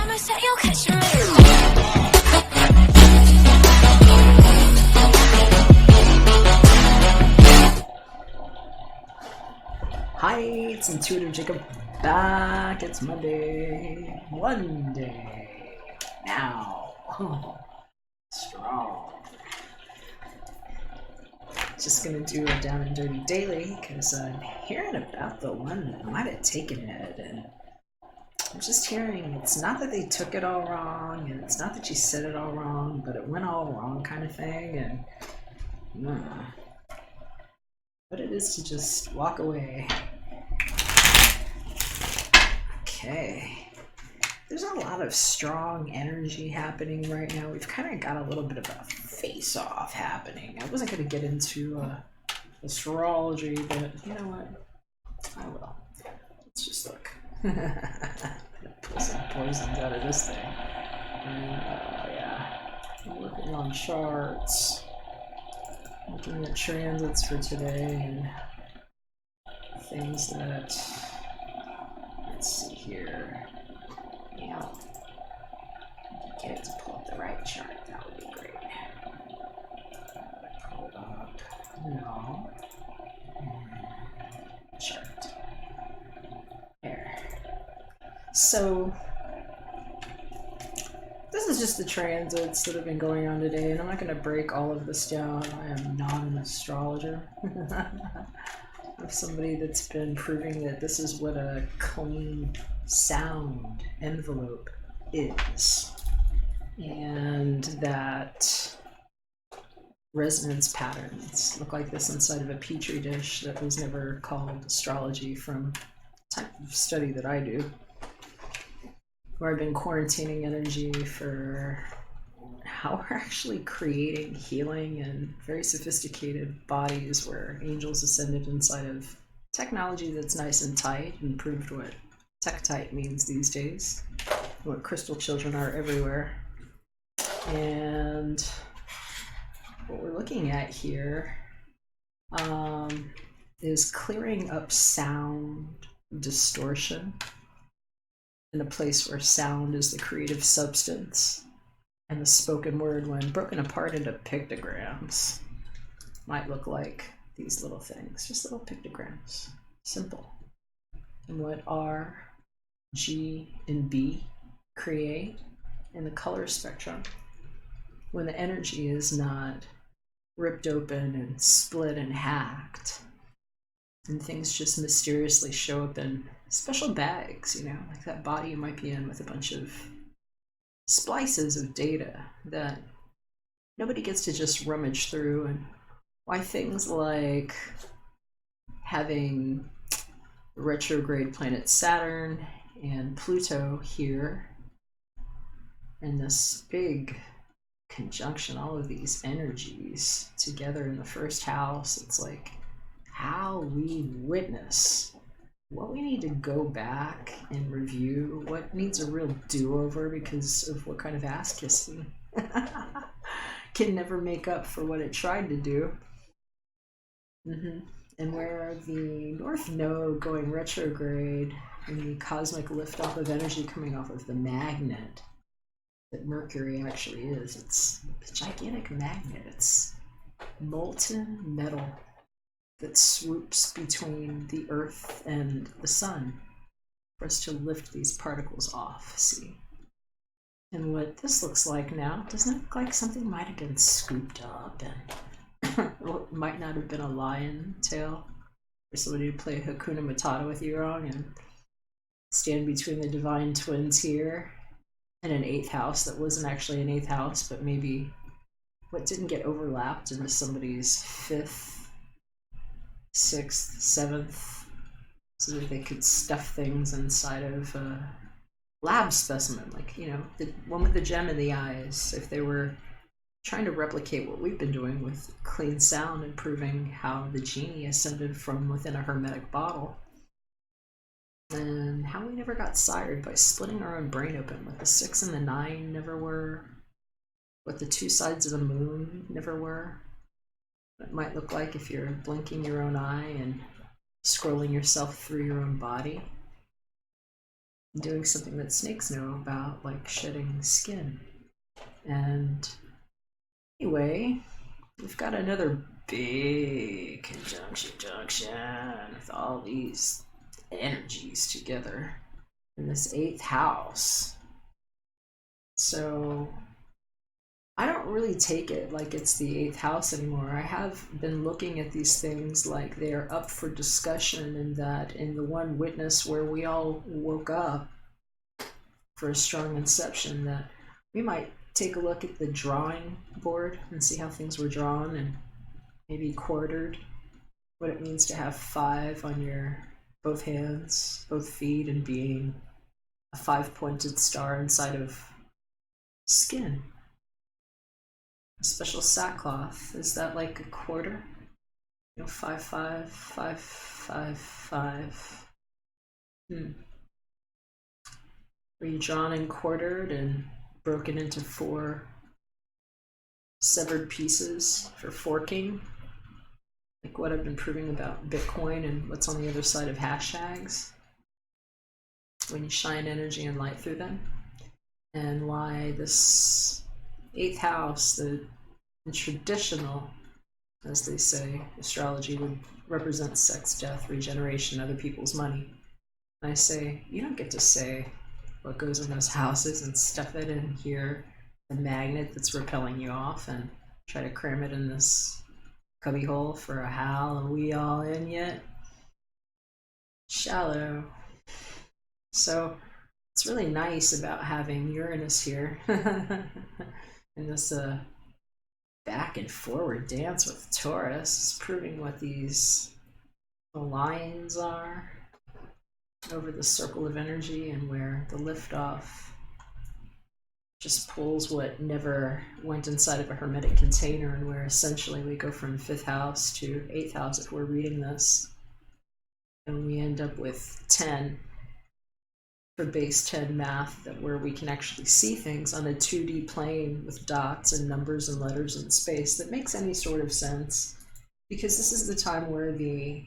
mama said you'll catch me. Hi, it's Intuitive Jacob back. It's Monday. One day now. Oh, strong. Just gonna do a down and dirty daily because I'm hearing about the one that might have taken it, and I'm just hearing it's not that they took it all wrong, and it's not that you said it all wrong, but it went all wrong kind of thing, and what it is to just walk away. Okay. There's a lot of strong energy happening right now. We've kind of got a little bit of a face-off happening. I wasn't going to get into astrology, but you know what? I will. Let's just look. Pull some poisons out of this thing. Yeah. I'm working on charts. Looking at transits for today and things that... Let's see here. Yeah. Okay, let's pull up the right chart. That would be great. Pull it up. No. Chart. There. So, this is just the transits that have been going on today, and I'm not going to break all of this down. I am not an astrologer. Of somebody that's been proving that this is what a clean sound envelope is, and that resonance patterns look like this inside of a petri dish that was never called astrology from the type of study that I do, where I've been quarantining energy for how we're actually creating healing and very sophisticated bodies where angels ascended inside of technology that's nice and tight and proved what tech tight means these days, what crystal children are everywhere. And what we're looking at here is clearing up sound distortion in a place where sound is the creative substance. And the spoken word, when broken apart into pictograms, might look like these little things, just little pictograms, simple. And what R, G, and B create in the color spectrum, when the energy is not ripped open and split and hacked, and things just mysteriously show up in special bags, you know, like that body you might be in with a bunch of splices of data that nobody gets to just rummage through, and why things like having retrograde planet Saturn and Pluto here and this big conjunction, all of these energies together in the first house, it's like how we witness what we need to go back and review, what needs a real do-over because of what kind of ass kissing can never make up for what it tried to do. And where the North Node going retrograde and the cosmic liftoff of energy coming off of the magnet that Mercury actually is, it's a gigantic magnet. It's molten metal that swoops between the Earth and the Sun for us to lift these particles off, see? And what this looks like now, doesn't it look like something might have been scooped up and what might not have been a lion tail for somebody to play Hakuna Matata with you wrong and stand between the divine twins here and an 8th house that wasn't actually an 8th house, but maybe what didn't get overlapped into somebody's 5th, 6th, 7th, so that they could stuff things inside of a lab specimen, like, you know, the one with the gem in the eyes, if they were trying to replicate what we've been doing with clean sound and proving how the genie ascended from within a hermetic bottle, and how we never got sired by splitting our own brain open, what the 6 and the 9 never were, what the 2 sides of the moon never were. It might look like if you're blinking your own eye and scrolling yourself through your own body. doing something that snakes know about, like shedding skin. And anyway, we've got another big conjunction with all these energies together in this 8th house. So I don't really take it like it's the 8th house anymore. I have been looking at these things like they're up for discussion, and that in the one witness where we all woke up for a strong inception, that we might take a look at the drawing board and see how things were drawn, and maybe quartered what it means to have 5 on your both hands, both feet, and being a 5-pointed star inside of skin. A special sackcloth. Is that like a quarter? 5, 5, 5, 5, 5. Were you drawn and quartered and broken into 4 severed pieces for forking? Like what I've been proving about Bitcoin and what's on the other side of hashtags, when you shine energy and light through them, and why this 8th house, the traditional, as they say, astrology would represent sex, death, regeneration, other people's money. And I say, you don't get to say what goes in those houses and stuff it in here, the magnet that's repelling you off, and try to cram it in this cubbyhole for a Hal. Are we all in yet? Shallow. So it's really nice about having Uranus here in this back and forward dance with Taurus. It's proving what these lines are over the circle of energy, and where the liftoff just pulls what never went inside of a hermetic container, and where essentially we go from 5th house to 8th house if we're reading this, and we end up with 10 for base 10 math, that where we can actually see things on a 2D plane with dots and numbers and letters and space that makes any sort of sense, because this is the time where the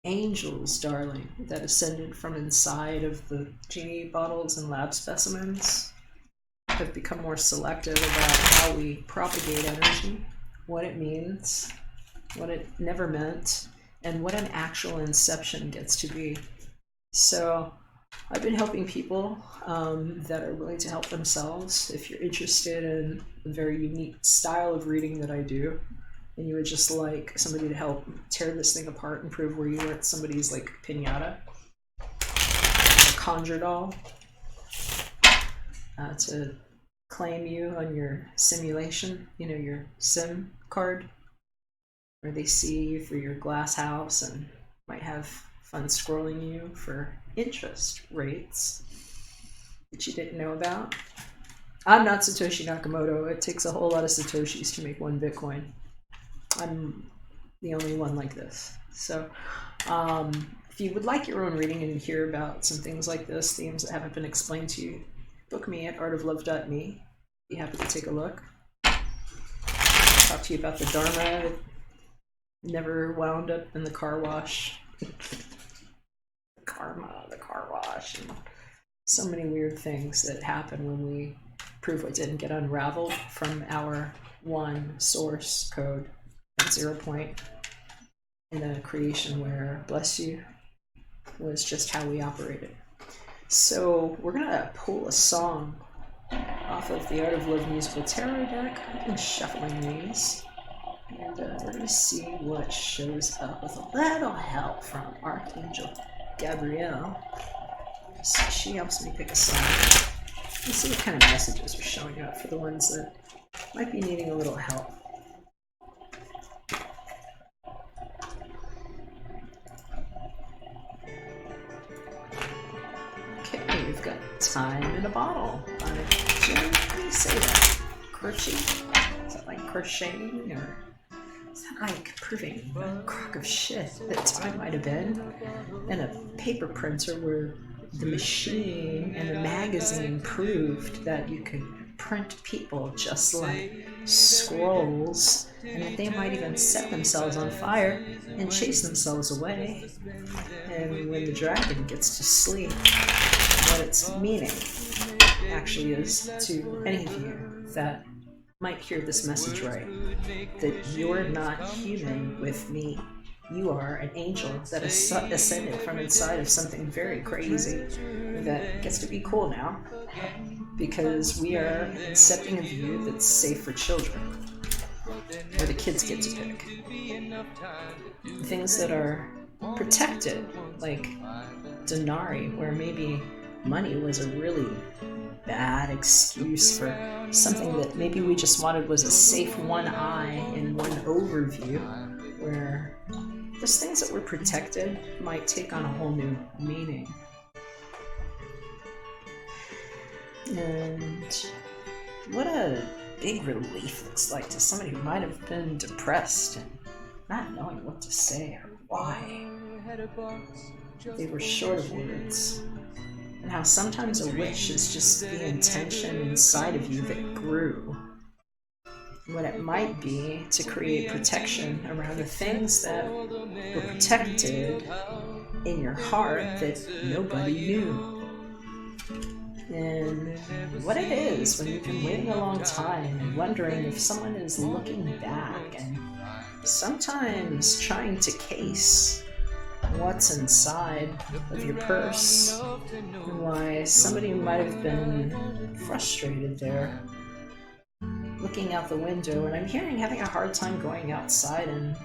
angels, darling, that ascended from inside of the genie bottles and lab specimens have become more selective about how we propagate energy, what it means, what it never meant, and what an actual inception gets to be. So I've been helping people that are willing to help themselves. If you're interested in a very unique style of reading that I do, and you would just like somebody to help tear this thing apart and prove where you were at somebody's like piñata, a conjure doll, to claim you on your simulation, your sim card, where they see you through your glass house and might have fun scrolling you for interest rates that you didn't know about. I'm not Satoshi Nakamoto. It takes a whole lot of Satoshis to make 1 Bitcoin. I'm the only one like this. So if you would like your own reading and hear about some things like this, themes that haven't been explained to you, book me at artoflove.me. Be happy to take a look. Talk to you about the Dharma that never wound up in the car wash. The karma, the car wash, and so many weird things that happen when we prove what didn't get unraveled from our one source code at 0 point in a creation where, bless you, was just how we operated. So we're gonna pull a song off of the Art of Love musical tarot deck. I've been shuffling these, and we're gonna see what shows up with a little help from Archangel Gabrielle. So she helps me pick a song. Let's see what kind of messages are showing up for the ones that might be needing a little help. Okay, we've got Time in a Bottle by Jim Croce. Croce? Is that like crocheting, or is that like proving a crock of shit that time might have been? And a paper printer where the machine and the magazine proved that you could print people just like scrolls, and that they might even set themselves on fire and chase themselves away. And when the dragon gets to sleep, what its meaning actually is to any of you that might hear this message right. That you're not human with me. You are an angel that ascended from inside of something very crazy that gets to be cool now, because we are accepting a view that's safe for children, where the kids get to pick. Things that are protected, like Denari, where maybe money was a really bad excuse for something that maybe we just wanted was a safe one eye and one overview, where those things that were protected might take on a whole new meaning. And what a big relief looks like to somebody who might have been depressed and not knowing what to say or why. They were short of words. And how sometimes a wish is just the intention inside of you that grew. What it might be to create protection around the things that were protected in your heart that nobody knew. And what it is when you've been waiting a long time and wondering if someone is looking back and sometimes trying to case what's inside of your purse, and why somebody might have been frustrated there, looking out the window, and I'm hearing having a hard time going outside and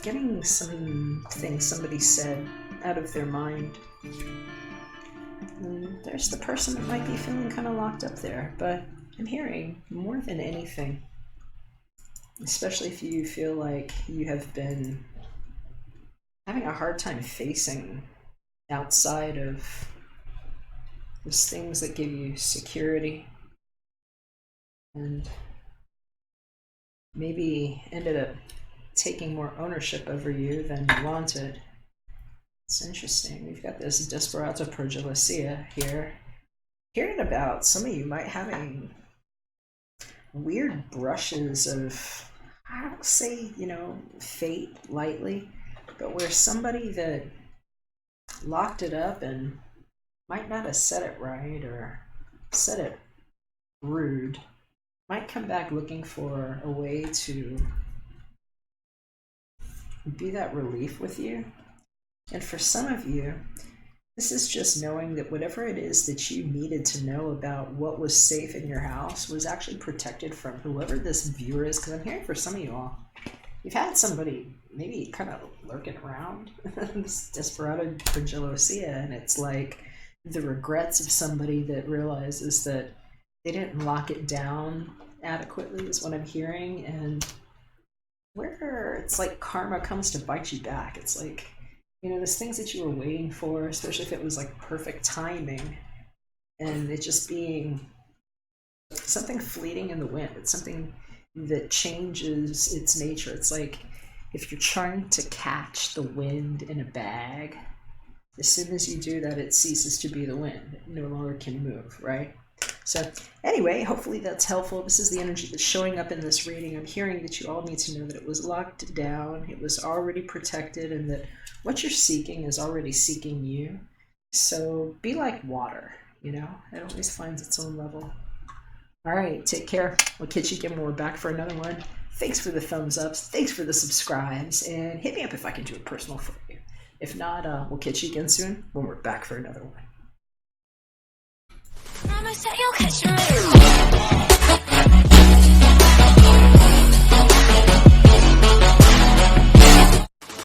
getting some things somebody said out of their mind. And there's the person that might be feeling kind of locked up there, but I'm hearing more than anything, especially if you feel like you have been having a hard time facing outside of those things that give you security, and maybe ended up taking more ownership over you than you wanted. It's interesting. We've got this Desperata Progelosia here. Hearing about some of you might having weird brushes of, I don't say, fate lightly, but where somebody that locked it up and might not have said it right or said it rude might come back looking for a way to be that relief with you. And for some of you, this is just knowing that whatever it is that you needed to know about what was safe in your house was actually protected from whoever this viewer is. Because I'm hearing for some of you all, you've had somebody maybe kind of lurking around this Desperado Progelosia, and it's like the regrets of somebody that realizes that they didn't lock it down adequately is what I'm hearing. And where it's like karma comes to bite you back. It's like, those things that you were waiting for, especially if it was like perfect timing, and it just being something fleeting in the wind. It's something that changes its nature. It's like if you're trying to catch the wind in a bag, as soon as you do that, it ceases to be the wind. It no longer can move, right? So anyway, hopefully that's helpful. This is the energy that's showing up in this reading. I'm hearing that you all need to know that it was locked down, it was already protected, and that what you're seeking is already seeking you. So be like water, it always finds its own level. All right, take care. We'll catch you again when we're back for another one. Thanks for the thumbs ups. Thanks for the subscribes. And hit me up if I can do a personal for you. If not, we'll catch you again soon when we're back for another one. Promise that you'll catch me.